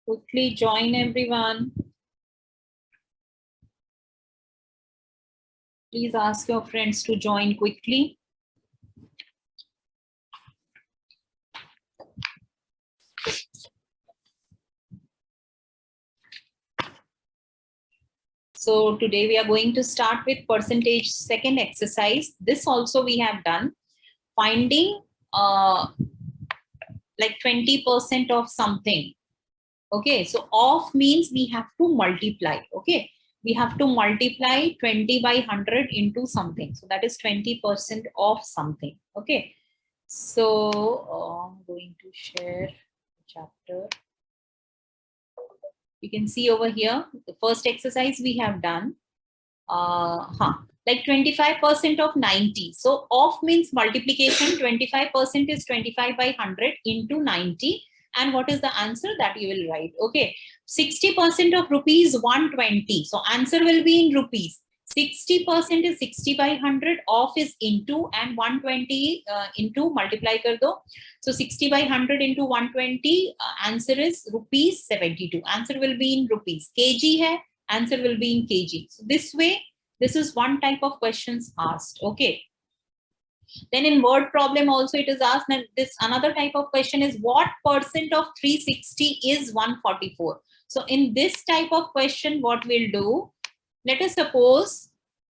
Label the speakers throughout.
Speaker 1: Quickly join everyone. Please ask your friends to join quickly. So today we are going to start with percentage second exercise. This also we have done. Finding like 20% of something. Okay, so of means we have to multiply. Okay, we have to multiply 20 by 100 into something. So that is 20% of something. Okay, so I'm going to share the chapter. You can see over here, the first exercise we have done. Like 25% of 90. So of means multiplication. 25% is 25 by 100 into 90. And what is the answer that you will write? Okay, 60% of rupees 120. So answer will be in rupees. 60% is 60 by 100. Of is into, and 120 into multiply kar do. So 60 by 100 into 120. Answer is rupees 72. Answer will be in rupees. Kg hai. Answer will be in kg. So this way, this is one type of questions asked. Okay. Then in word problem also it is asked. And this another type of question is what percent of 360 is 144? So in this type of question, what we'll do, let us suppose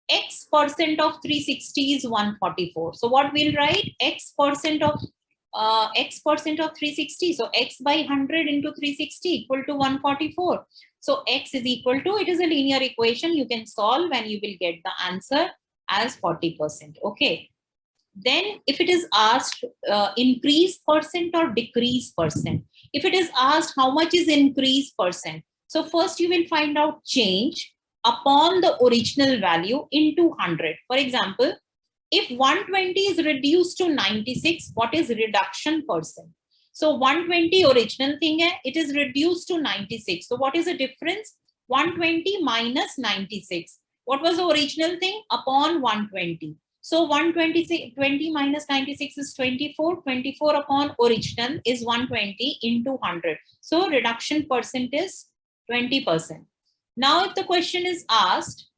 Speaker 1: X percent of 360 is 144. So what we'll write? X percent of 360. So X by 100 into 360 equal to 144. So X is equal to, it is a linear equation. You can solve and you will get the answer as 40%. Okay. Then if it is asked increase percent or decrease percent, if it is asked how much is increase percent, so first you will find out change upon the original value into 100. For example, if 120 is reduced to 96, what is reduction percent? So 120 original thing hai, it is reduced to 96. So what is the difference? 120 minus 96. What was the original thing? Upon 120. So 20 minus 96 is 24. 24 upon original is 120 into 100. So reduction percent is 20%. Now if the question is asked,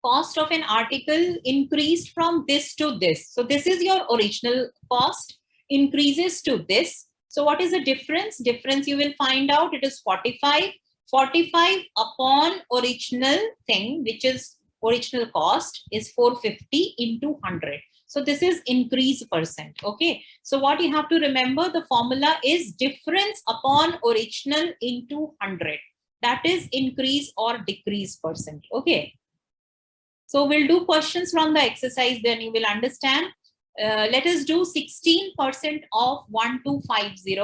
Speaker 1: cost of an article increased from this to this. So this is your original cost, increases to this. So what is the difference? Difference you will find out, it is 45. 45 upon original thing, which is original cost, is 450 into 100. So this is increase percent. Okay. So what you have to remember, the formula is difference upon original into 100. That is increase or decrease percent. Okay. So we'll do questions from the exercise, then you will understand. Let us do 16% of 1250.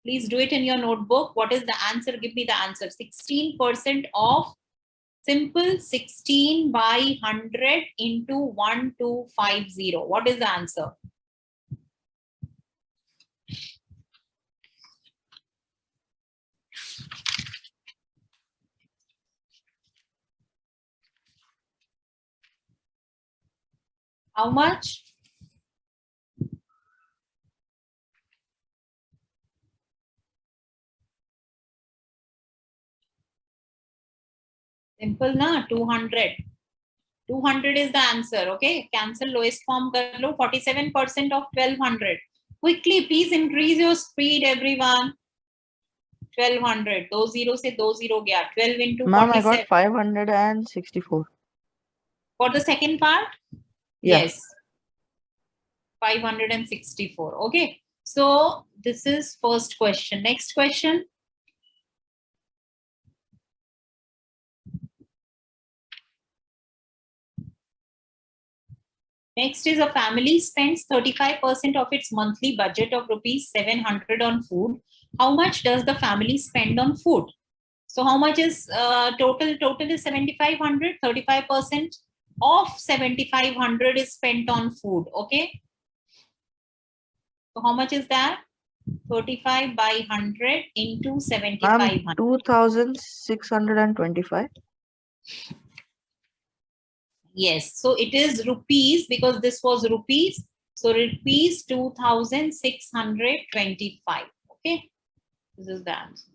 Speaker 1: Please do it in your notebook. What is the answer? Give me the answer. 16% of simple 16 by 100 into 1250. What is the answer? How much? Simple na, 200. 200 is the answer. Okay, cancel lowest form kar lo. 47% of 1200. Quickly, please increase your speed, everyone. 1200. 20 se 20 gaya. 12 into 47.
Speaker 2: Ma'am, I got 564.
Speaker 1: For the second part?
Speaker 2: Yeah.
Speaker 1: Yes. 564. Okay. So this is first question. Next question. Next is a family spends 35% of its monthly budget of rupees 700 on food. How much does the family spend on food? So how much is total? Total is 7,500. 35% of 7,500 is spent on food. Okay. So how much is that? 35 by 100 into 7,500.
Speaker 2: 2,625.
Speaker 1: Yes. So it is rupees because this was rupees. So rupees 2,625. Okay, this is the answer.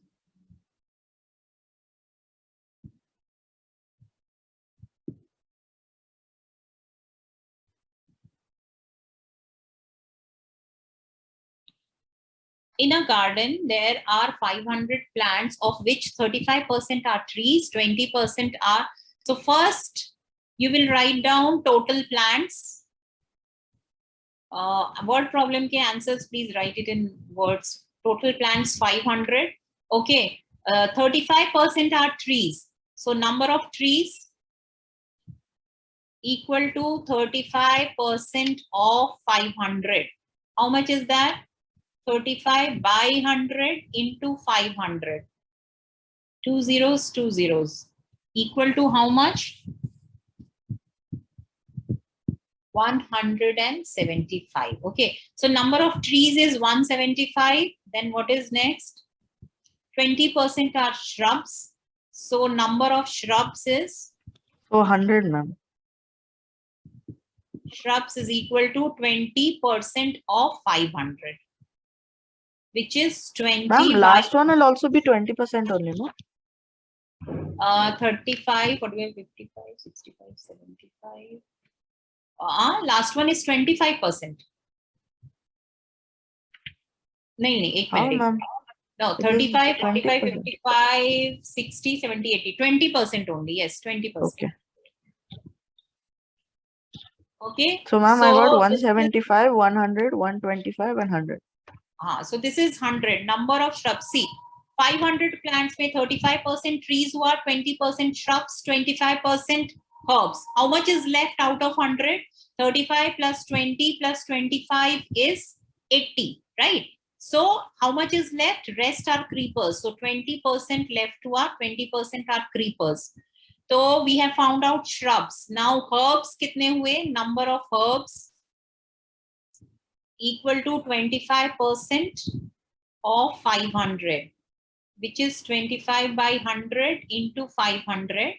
Speaker 1: In a garden, there are 500 plants, of which 35% are trees, 20% are. So first, you will write down total plants. Word problem ke answers, please write it in words. Total plants 500. Okay, 35% are trees. So number of trees equal to 35% of 500. How much is that? 35 by 100 into 500. 2 zeros, 2 zeros. Equal to how much? 175. Okay. So number of trees is 175. Then what is next? 20% are shrubs. So number of shrubs is?
Speaker 2: 400, ma'am.
Speaker 1: Shrubs is equal to 20% of 500. Which is 20.
Speaker 2: Ma'am, last one will also be 20% only, no?
Speaker 1: 35, what do we have? 55, 65, 75. Last one is 25%. नहीं, एक
Speaker 2: How,
Speaker 1: minute.
Speaker 2: ma'am?
Speaker 1: No,
Speaker 2: It is
Speaker 1: 35, 45,
Speaker 2: 20%.
Speaker 1: 55, 60, 70, 80. 20% only. Yes, 20%.
Speaker 2: Okay.
Speaker 1: Okay.
Speaker 2: So, ma'am, I got
Speaker 1: this is-
Speaker 2: 175, 100, 125, and 100.
Speaker 1: So this is 100. Number of shrubs. See, 500 plants में 35% trees हुआ, 20% shrubs, 25% herbs. How much is left out of 100? 35 plus 20 plus 25 is 80, right? So how much is left? Rest are creepers. So 20% left to are 20% are creepers. So we have found out shrubs. Now herbs कितने हुए? Number of herbs equal to 25% of 500, which is 25 by 100 into 500.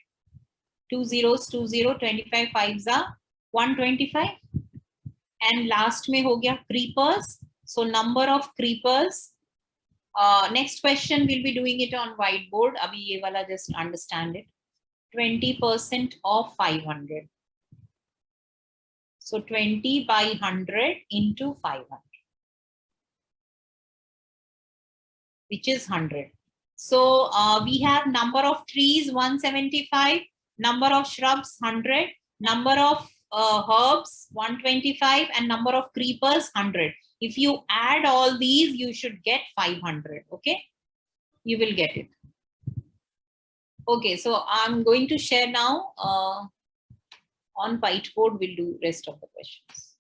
Speaker 1: 2 zeros, 2 0, 25 5s are 125. And last में हो गया creepers. So number of creepers. Next question, we'll be doing it on whiteboard. Abhi ye wala just understand it. 20% of 500. So 20 by 100 into 500, which is 100. So we have number of trees 175, number of shrubs 100, number of herbs 125, and number of creepers 100. If you add all these, you should get 500. Okay, you will get it. Okay, so I'm going to share now on whiteboard. We'll do rest of the questions.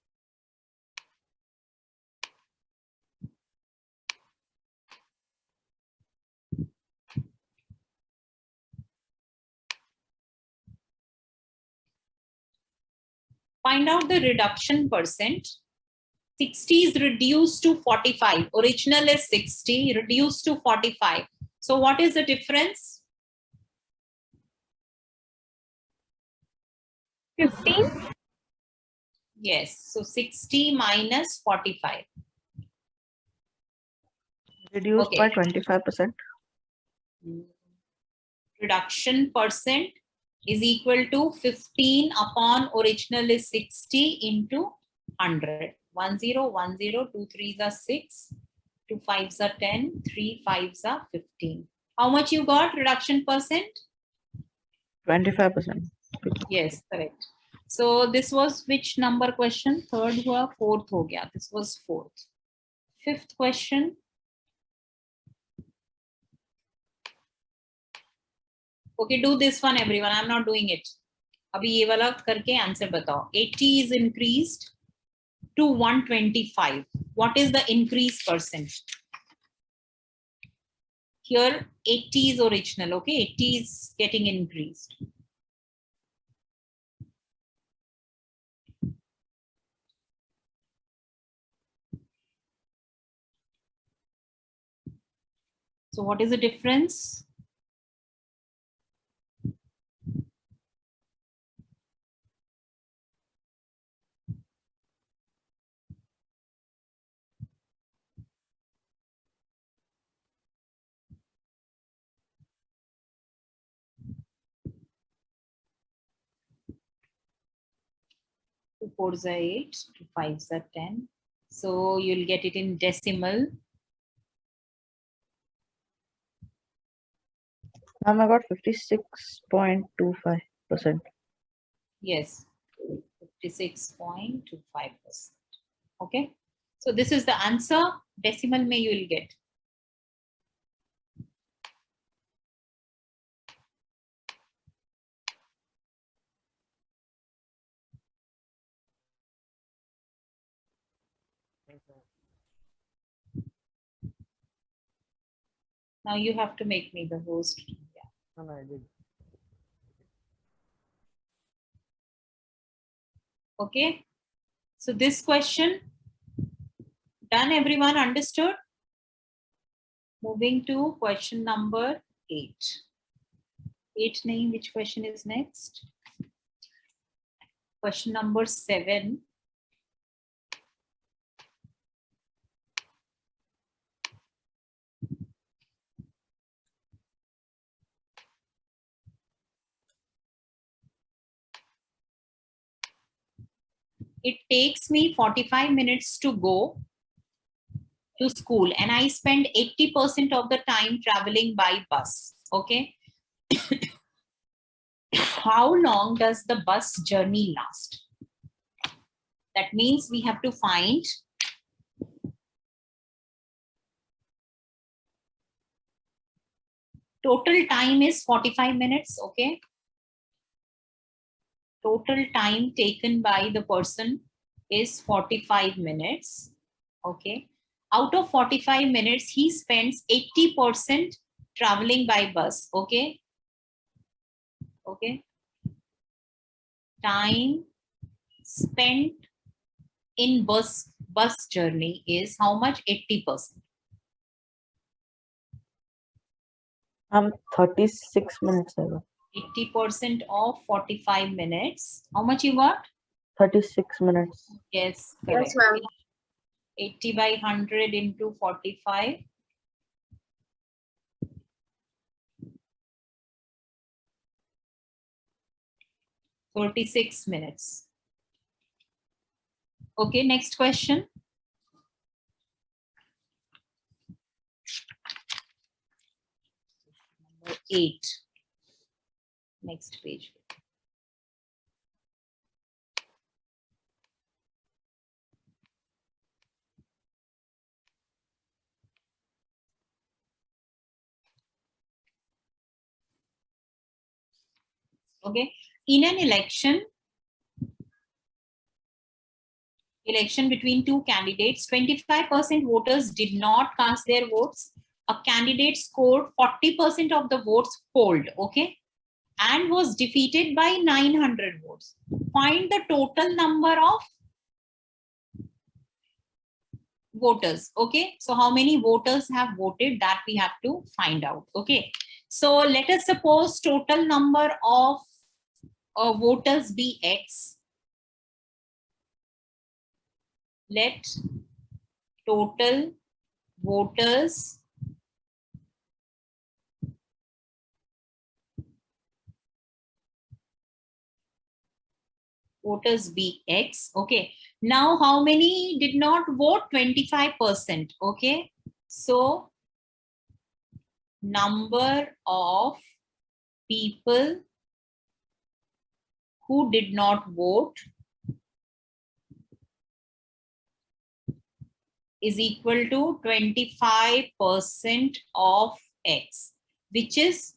Speaker 1: Find out the reduction percent. 60 is reduced to 45. Original is 60, reduced to 45. So what is the difference?
Speaker 3: 15.
Speaker 1: Yes, so 60 minus 45.
Speaker 2: Reduced
Speaker 1: Okay.
Speaker 2: by 25%.
Speaker 1: Reduction percent is equal to 15 upon original is 60 into 100. 1 0, 1 0, 2 3s are 6, 2 5s are 10, 3 5s are 15. How much you got reduction percent?
Speaker 2: 25%.
Speaker 1: Yes, correct. So this was which number question? Third hua, fourth ho gaya. This was fourth. Fifth question. Okay, do this one, everyone. I'm not doing it. अभी ये वाला करके answer बताओ. 80 is increased to 125. What is the increase percent? Here 80 is original. Okay, 80 is getting increased. So what is the difference? 4s are 8, 2 5s are 10. So you'll get it in decimal.
Speaker 2: Ma'am, I got 56.25%.
Speaker 1: Yes, 56.25%. Okay. So this is the answer. Decimal mein you will get. Now you have to make me the host. Yeah.
Speaker 2: No, I did.
Speaker 1: Okay. So this question, done, everyone understood? Moving to question number 8. 8 nahi, which question is next? Question number 7. It takes me 45 minutes to go to school and I spend 80% of the time traveling by bus. Okay. How long does the bus journey last? That means we have to find total time is 45 minutes. Okay. Total time taken by the person is 45 minutes. Okay. Out of 45 minutes, he spends 80% traveling by bus. Okay. Okay. Time spent in bus journey is how much? 80%.
Speaker 2: 36 minutes. I got.
Speaker 1: 80% of 45 minutes. How much you got?
Speaker 2: 36 minutes.
Speaker 1: Yes, correct.
Speaker 3: Yes, ma'am.
Speaker 1: 80 by 100 into 45. 36 minutes. Okay, next question. Number 8. Next page. Okay, in an election between two candidates, 25% voters did not cast their votes. A candidate scored 40% of the votes polled, okay, and was defeated by 900 votes. Find the total number of voters. Okay, so how many voters have voted, that we have to find out. Okay, so let us suppose total number of voters be X. Let total voters be X. Okay, now how many did not vote? 25%. Okay, so number of people who did not vote is equal to 25% of X, which is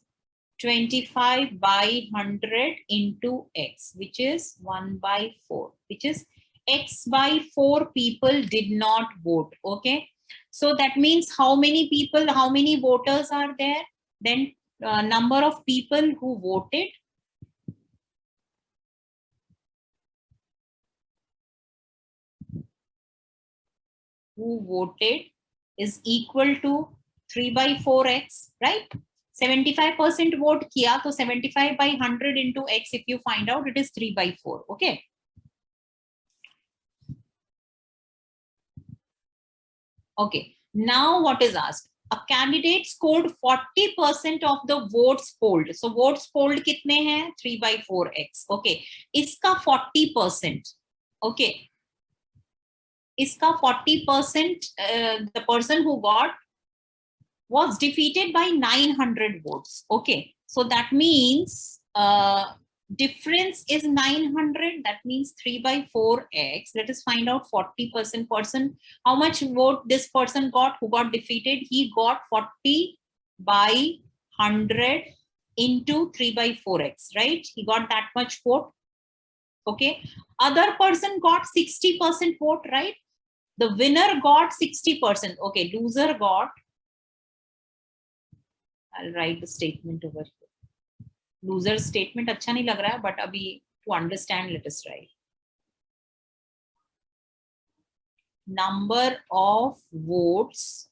Speaker 1: 25 by 100 into X, which is 1 by 4, which is X by 4 people did not vote. Okay, so that means how many people, how many voters are there? Then number of people who voted is equal to 3 by 4x, right? 75% vote kiya, so 75 by 100 into x, if you find out, it is 3 by 4. Okay. Okay. Now what is asked? A candidate scored 40% of the votes polled. So votes polled kitne hain? 3 by 4x. Okay. Iska 40%. Okay. Iska 40%, the person who got was defeated by 900 votes. Okay. So that means difference is 900. That means 3/4x. Let us find out 40% person. How much vote this person got who got defeated? He got 40/100 into 3/4x, right? He got that much vote. Okay. Other person got 60% vote, right? The winner got 60%. Okay. Loser got, I'll write the statement over here. Loser statement अच्छा नहीं लग रहा है, but अभी to understand, let us write. Number of votes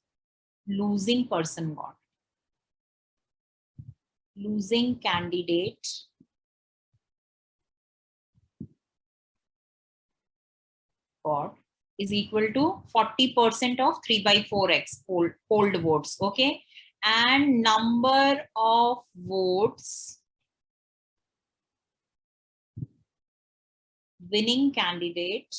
Speaker 1: losing person got. Losing candidate got is equal to 40% of 3/4x polled votes. Okay. And number of votes winning candidate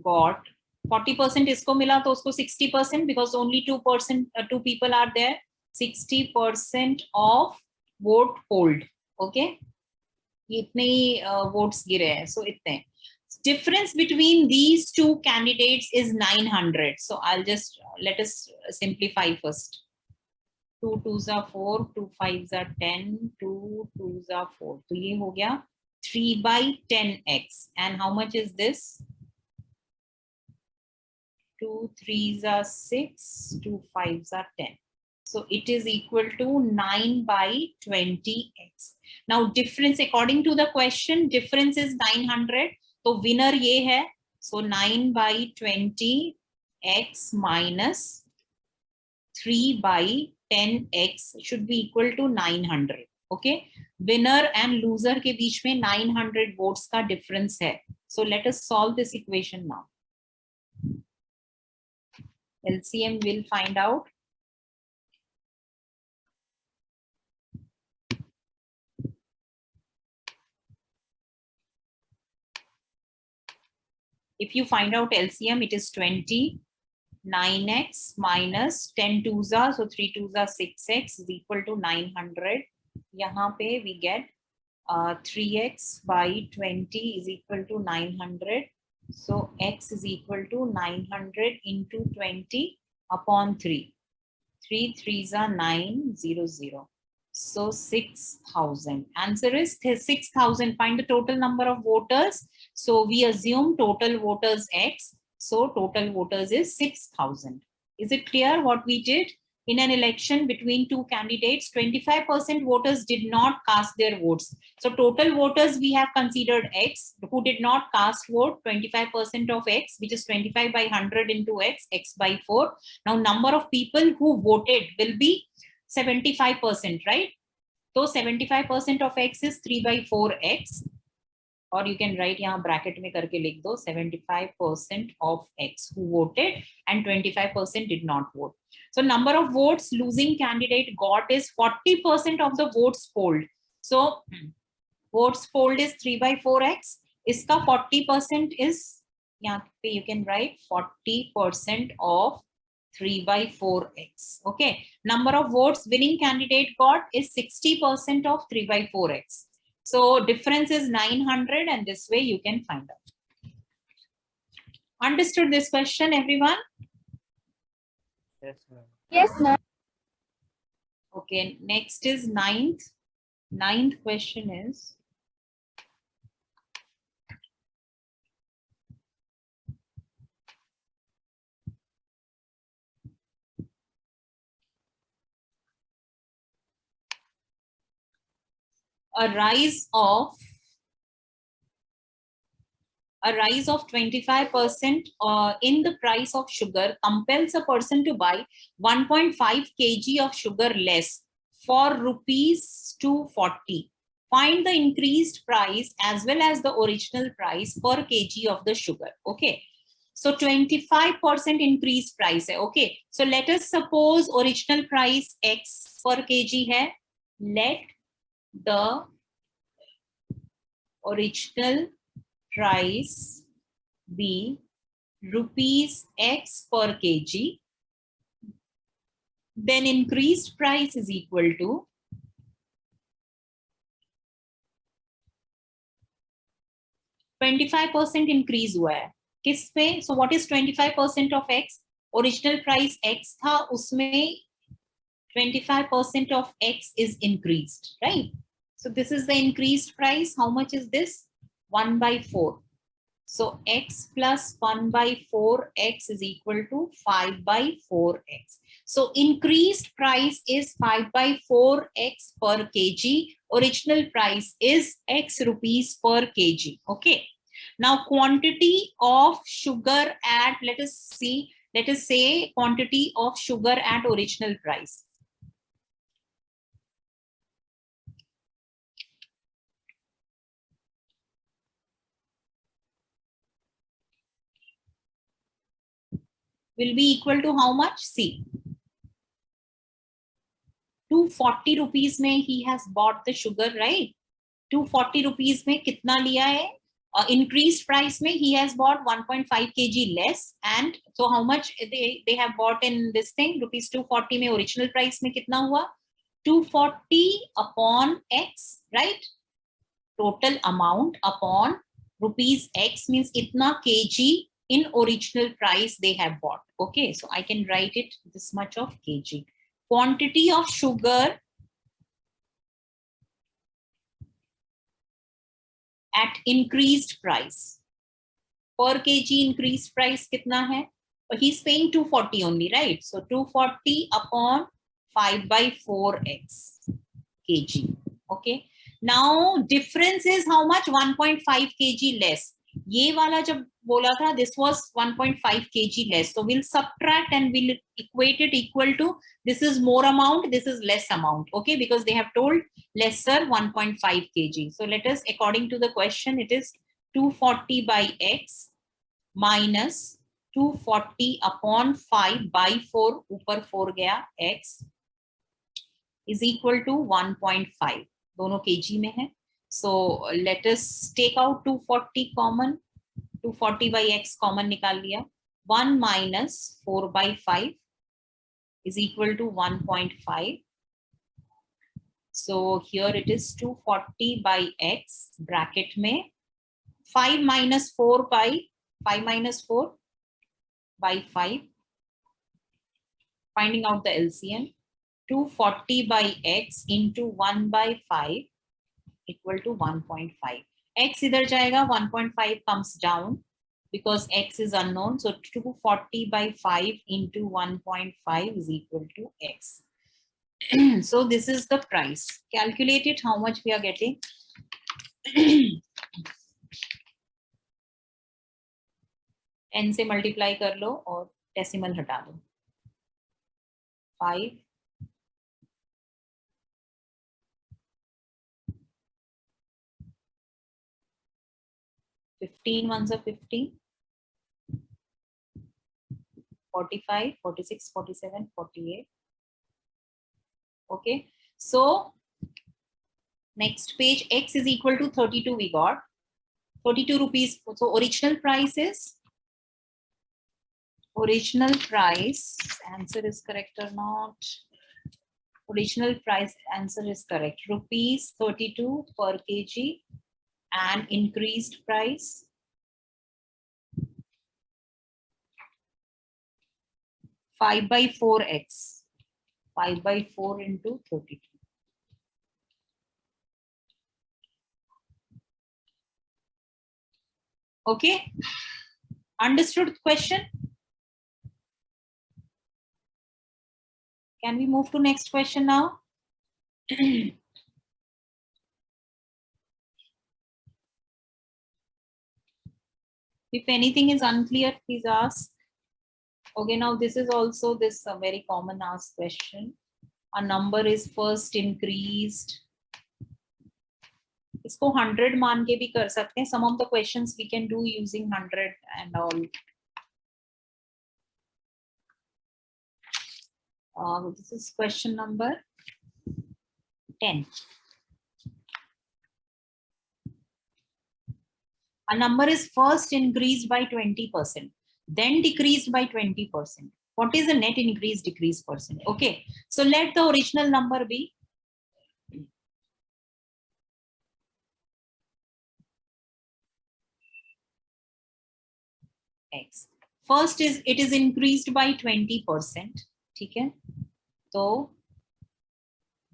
Speaker 1: got 40%. इसको मिला तो उसको 60% because only 2%, 2 people are there. 60% of vote polled. Okay. इतने ही votes गिरे हैं. So इतने. Difference between these two candidates is 900. So I'll just let us simplify first. 2 2s are 4, 2 5s are 10, 2 2s are 4. तो ये हो गया 3/10x. And how much is this? 2 3s are 6, 2 5s are 10. So it is equal to 9/20x. Now difference according to the question, difference is 900. So winner ये है. So 9/20x minus 3/10x should be equal to 900. Okay. Winner and loser के बीच में 900 votes का difference है. So let us solve this equation now. LCM will find out. If you find out LCM, it is 20. 9x minus 10 2s are, so 3 2s are 6x is equal to 900. यहाँ पे we get 3x/20 is equal to 900. So x is equal to 900 into 20 upon 3. 3 3s are 9 0 0. So 6,000. Answer is 6,000. Find the total number of voters. So we assume total voters x. So total voters is 6,000. Is it clear what we did? In an election between two candidates, 25% voters did not cast their votes. So total voters we have considered x. Who did not cast vote? 25% of x, which is 25/100 into x, x/4. Now number of people who voted will be 75%, right? So 75% of x is 3/4x. Or you can write यहाँ bracket में करके लिख दो 75% of x who voted and 25% did not vote. So number of votes losing candidate got is 40% of the votes polled. So votes polled is 3/4x. इसका 40% is यहाँ पे you can write 40% of 3/4x. Okay. Number of votes winning candidate got is 60% of 3/4x. So difference is 900 and this way you can find out. Understood this question, everyone?
Speaker 2: Yes, ma'am.
Speaker 3: Yes, ma'am.
Speaker 1: Okay, next is ninth. Ninth question is, a rise of 25% in the price of sugar compels a person to buy 1.5 kg of sugar less for rupees 240. Find the increased price as well as the original price per kg of the sugar. Okay. So 25% increased price hai. Okay. So let us suppose original price x per kg hai. Let the original price be rupees X per kg, then increased price is equal to 25% increase हुआ है किस पे? So what is 25% of X? Original price X था, उसमें 25% of X is increased, right? So this is the increased price. How much is this? 1/4. So X plus 1/4 X is equal to 5/4 X. So increased price is 5/4 X per kg. Original price is X rupees per kg. Okay. Now quantity of sugar at, let us say quantity of sugar at original price. Will be equal to how much? See, 240 rupees में he has bought the sugar, right? 240 rupees में कितना लिया है? Increased price में he has bought 1.5 kg less, and so how much they have bought in this thing? Rupees 240 में original price में कितना हुआ? 240 upon X, right? Total amount upon rupees X means itna kg in original price they have bought. Okay, so I can write it this much of kg. Quantity of sugar at increased price. Per kg increased price kitna hai? But he's paying 240 only, right? So 240 upon 5/4 X kg. Okay. Now difference is how much? 1.5 kg less. ये वाला जब बोला था, this was 1.5 kg less. So we'll subtract and we'll equate it equal to, this is more amount, this is less amount. Okay, because they have told lesser 1.5 kg. So let us, according to the question, it is 240 by X minus 240 upon 5/4, ऊपर 4 गया X is equal to 1.5. दोनों kg में है. So let us take out 240 common. 240 by X common निकाल लिया. 1 minus 4/5 is equal to 1.5. So here it is 240 by X bracket में 5 minus 4 by 5 minus 4 by 5. Finding out the LCM. 240 by X into 1/5 equal to 1.5. X idhar jayega, 1.5 comes down because X is unknown. So 240 by 5 into 1.5 is equal to X. So this is the price. Calculate it, how much we are getting. 10 से multiply कर लो और decimal हटा दो. 5 15 ones are 15, 45, 46, 47, 48. Okay, so next page, X is equal to 32 we got. 32 rupees. So original price is, original price, answer is correct or not? Original price answer is correct. Rupees 32 per kg. And increased price 5/4 X. 5/4 into 32. Okay, understood the question? Can we move to next question now? If anything is unclear, please ask. Okay, now this is also this a very common asked question. A number is first increased. इसको 100 मान के भी कर सकते हैं. Some of the questions we can do using 100 and all. This is question number 10. A number is first increased by 20%, then decreased by 20%. What is the net increase decrease percent? Okay, so let the original number be x. First is it is increased by 20%. Okay, so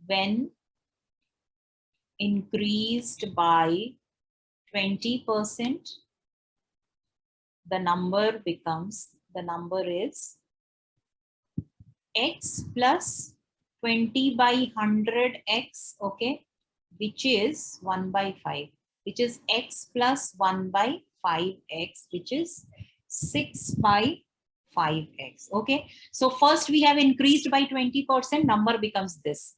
Speaker 1: when increased by 20%, the number is x plus 20 by 100x, okay, which is 1 by 5, which is x plus 1 by 5x, which is 6 by 5x. Okay, so first we have increased by 20%, number becomes this.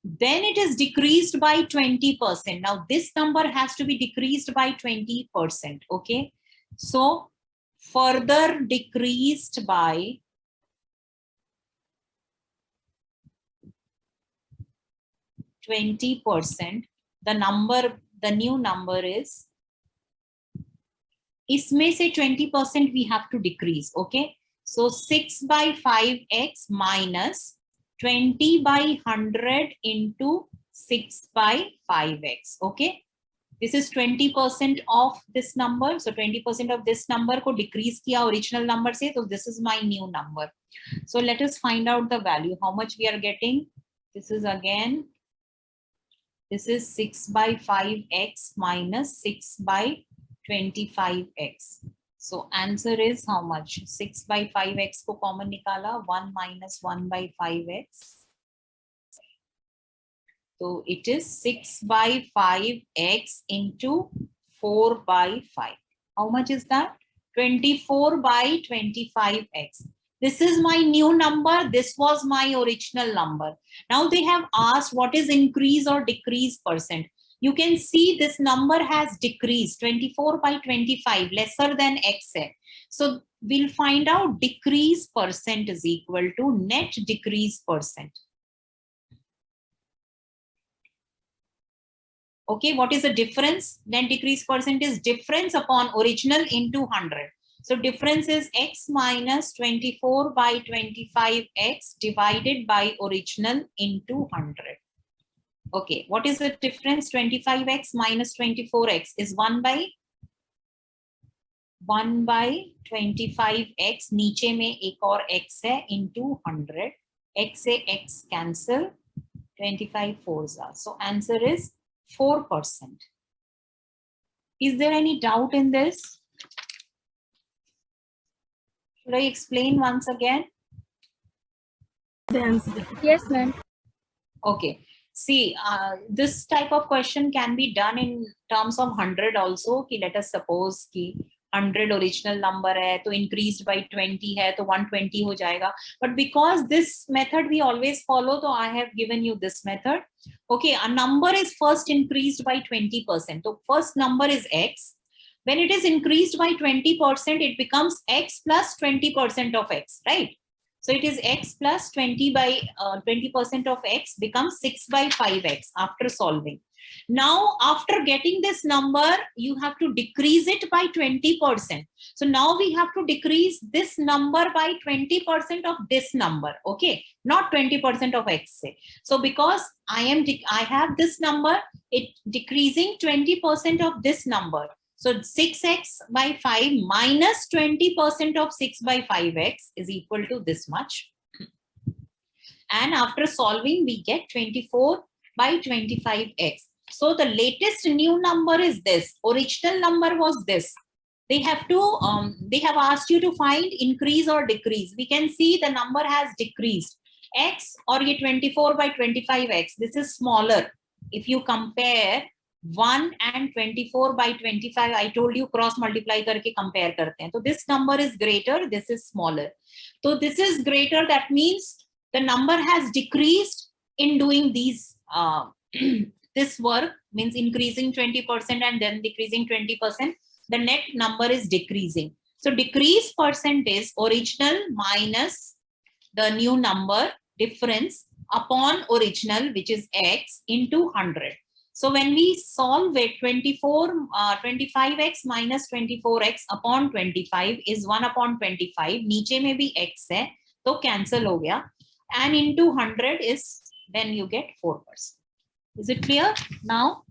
Speaker 1: Then it is decreased by 20%. Now this number has to be decreased by 20%. Okay, so further decreased by 20%, the new number is, इसमें से 20% we have to decrease. Okay, so 6 by 5x minus 20 by 100 into 6 by 5x. Okay, this is 20% of this number. So 20% of this number को decrease किया original number से, so this is my new number. So let us find out the value, how much we are getting. This is again, this is 6 by 5x minus 6 by 25x. So answer is how much? 6 by 5x को common निकाला, 1 minus 1 by 5x. So it is 6 by 5x into 4 by 5. How much is that? 24 by 25x. This is my new number. This was my original number. Now they have asked what is increase or decrease percent. You can see this number has decreased, 24 by 25, lesser than x. So we'll find out decrease percent is equal to net decrease percent. Okay, what is the difference? Net decrease percent is difference upon original into 100. So difference is x minus 24 by 25x divided by original into 100. Okay, what is the difference? 25x minus 24x is 1 by 25x. नीचे में एक और x है into 100. x से x cancel. 25 fours are. So answer is 4%. Is there any doubt in this? Should I explain once again?
Speaker 3: Yes, ma'am.
Speaker 1: Okay. See, this type of question can be done in terms of 100 also. Ki let us suppose कि 100 original number है, तो increased by 20 है, तो 120 हो जाएगा. But because this method we always follow, so I have given you this method. Okay, a number is first increased by 20%. So first number is x. When it is increased by 20%, it becomes x plus 20% of x, right? So it is x plus 20 by 20% of x becomes 6 by 5x after solving. Now, after getting this number, you have to decrease it by 20%. So now we have to decrease this number by 20% of this number. Okay, not 20% of x. So because I have this number, it decreasing 20% of this number. So 6x by 5 minus 20% of 6 by 5x is equal to this much. And after solving, we get 24 by 25x. So the latest new number is this. Original number was this. They have asked you to find increase or decrease. We can see the number has decreased. X or ye 24 by 25x. This is smaller. If you compare 1 and 24 by 25, I told you cross multiply करके compare करते हैं. So this number is greater, this is smaller. So this is greater, that means the number has decreased in doing these, this work, means increasing 20% and then decreasing 20%. The net number is decreasing. So decrease percent is original minus the new number difference upon original, which is x, into 100. So when we solve it, 25x minus 24x upon 25 is 1 upon 25. नीचे में भी x है, तो cancel हो गया. And into 100 is then you get 4%. Is it clear now?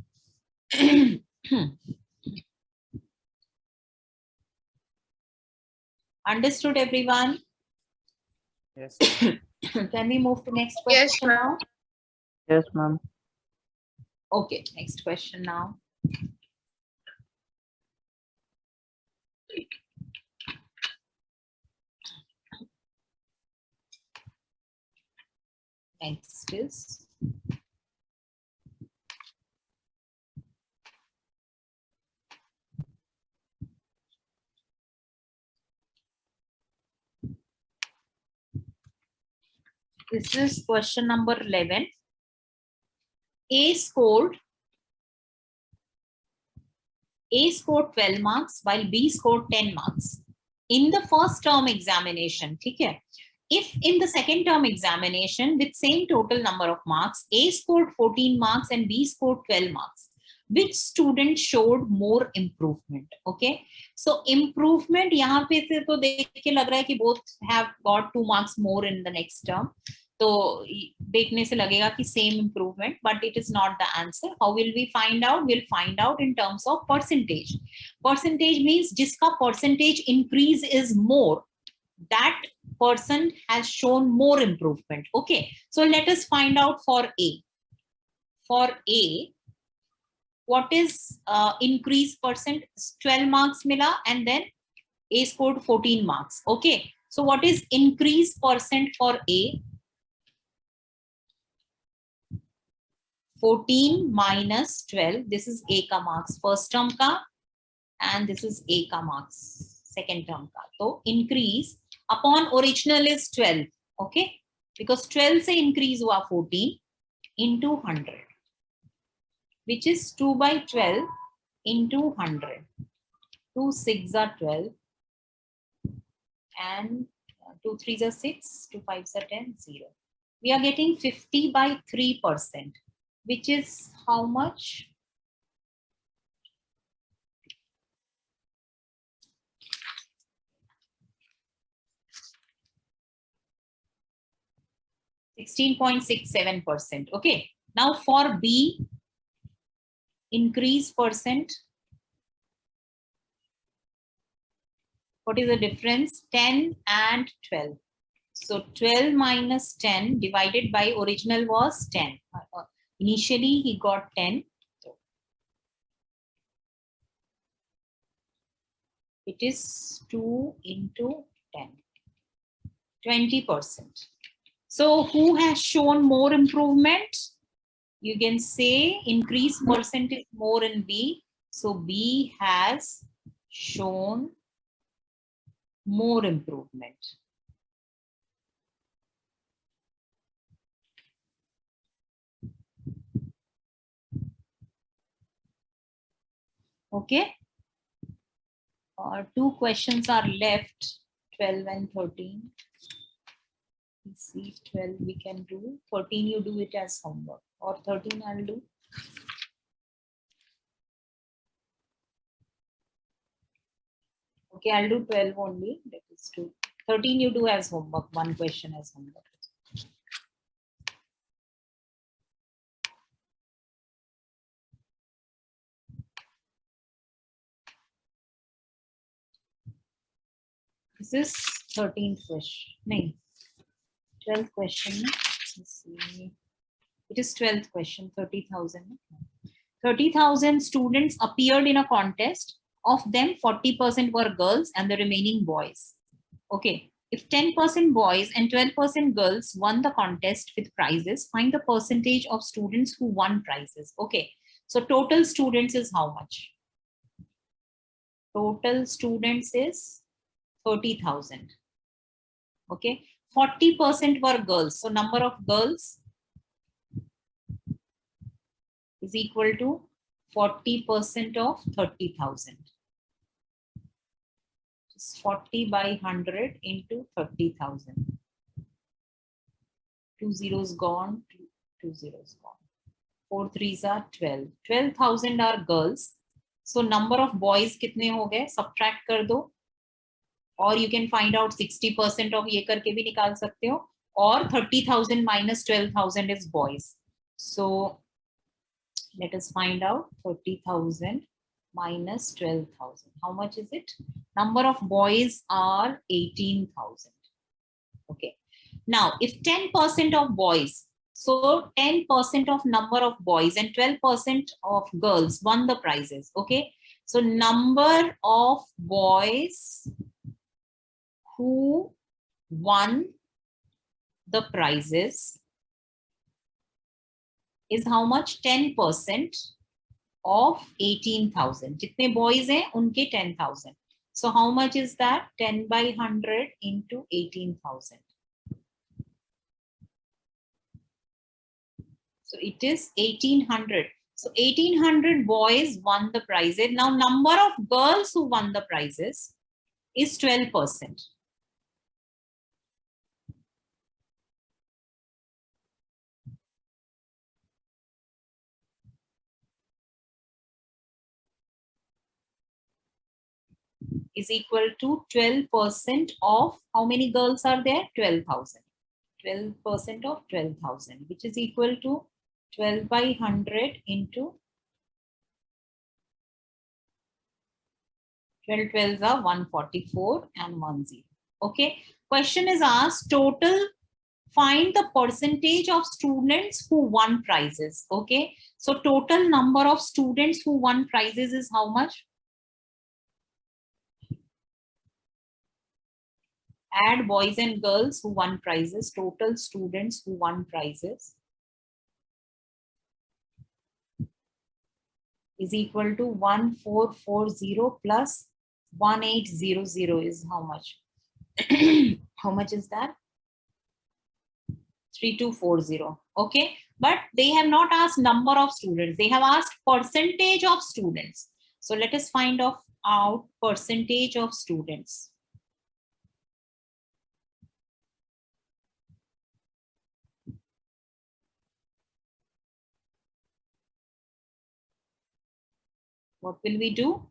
Speaker 1: Understood, everyone?
Speaker 2: Yes.
Speaker 1: Can we move to next question now?
Speaker 2: Yes, ma'am.
Speaker 1: Okay, next question now. Next is this is question number 11. A scored 12 marks while B scored 10 marks in the first term examination. Okay. If in the second term examination with same total number of marks, A scored 14 marks and B scored 12 marks, which student showed more improvement? Okay. So improvement यहाँ पे से तो देख के लग रहा है कि both have got 2 marks more in the next term. तो देखने से लगेगा कि same improvement, but it is not the answer. How will we find out? We'll find out in terms of percentage. Percentage means जिसका percentage increase is more, that person has shown more improvement. Okay, so let us find out for A. For A, what is increase percent? 12 marks mila and then A scored 14 marks. Okay, so what is increase percent for A? 14 minus 12. This is A ka marks first term ka, and this is A ka marks second term ka. So increase upon original is 12. Okay, because 12 se increase hua 14 into 100, which is 2 by 12 into 100. 2 6 are 12 and 2 3s are 6, 2 5s are 10, 0. We are getting 50 by 3%, which is how much? %16.67%. Okay. Now for B, increase percent. What is the difference? 10 and 12. So 12 minus 10 divided by original was 10. Initially he got 10. It is 2 into 10. 20%. So who has shown more improvement? You can say increase percent is more in B. So B has shown more improvement. Okay. 2 questions are left, 12 and 13. Let's see, 12 we can do. 13 you do it as homework, or 13 I'll do. Okay, I'll do 12 only. That is 2. 13 you do as homework, 1 question as homework. This is 13th question. No, 12th question. Let's see. It is 12th question, 30,000. 30,000 students appeared in a contest. Of them, 40% were girls and the remaining boys. Okay. If 10% boys and 12% girls won the contest with prizes, find the percentage of students who won prizes. Okay. So total students is how much? Total students is 30,000. Okay. 40% were girls. So number of girls is equal to 40% of 30,000. 40 by 100 into 30,000. 2 zeros gone, 2 zeros gone. 4 3s are 12. 12,000 are girls. So number of boys कितने हो गए? Subtract कर दो. Or you can find out 60% of ये करके भी निकाल सकते हो. Or 30,000 minus 12,000 is boys. So let us find out 30,000 minus 12,000. How much is it? Number of boys are 18,000. Okay. Now, if 10% of boys, so 10% of number of boys and 12% of girls won the prizes. Okay. So number of boys who won the prizes is how much? 10% of 18,000. Jitne boys hain, unke 10,000. So how much is that? 10 by 100 into 18,000. So it is 1800. So 1800 boys won the prizes. Now number of girls who won the prizes is 12%. Is equal to 12% of how many girls are there? 12,000. 12% of 12,000, which is equal to 12 by 100 into 12 12s are 144 and 10. Okay. Question is asked, total, find the percentage of students who won prizes. Okay. So total number of students who won prizes is how much? Add boys and girls who won prizes, total students who won prizes is equal to 1440 plus 1800 is how much? How much is that? 3240. Okay, but they have not asked number of students, they have asked percentage of students. So let us find out percentage of students. What will we do?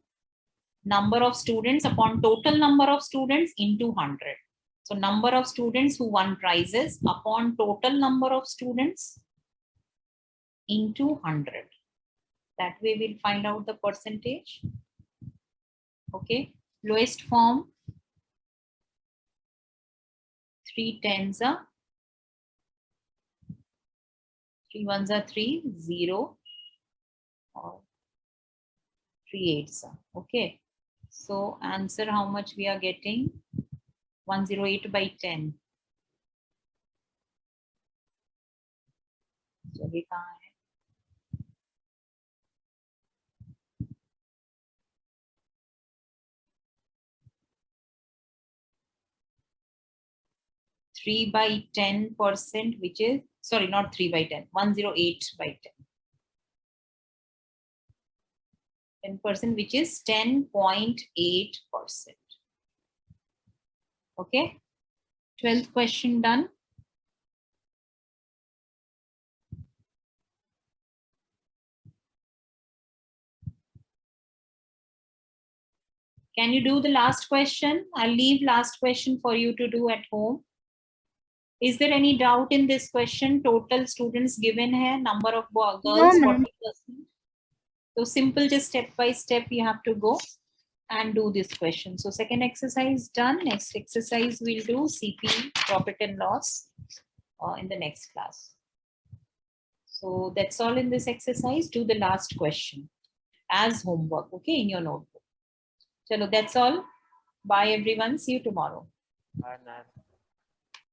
Speaker 1: Number of students upon total number of students into 100. So number of students who won prizes upon total number of students into 100. That way we'll find out the percentage. Okay, lowest form, 3 tens are 3 ones are 3, 0 or 3 8s are. Okay, so answer how much we are getting? 108 by 10. So we can't. 3 by 10%, which is, sorry, not 3 by 10, 108 by 10. 10%, which is 10.8%. Okay. 12th question done. Can you do the last question? I'll leave last question for you to do at home. Is there any doubt in this question? Total students given here, number of girls,
Speaker 3: No,
Speaker 1: 40%. So simple, just step by step you have to go and do this question. So second exercise done. Next exercise we'll do CP, profit and loss, in the next class. So that's all in this exercise. Do the last question as homework, okay, in your notebook. Chalo, that's all. Bye everyone. See you tomorrow.
Speaker 2: Bye, Nat.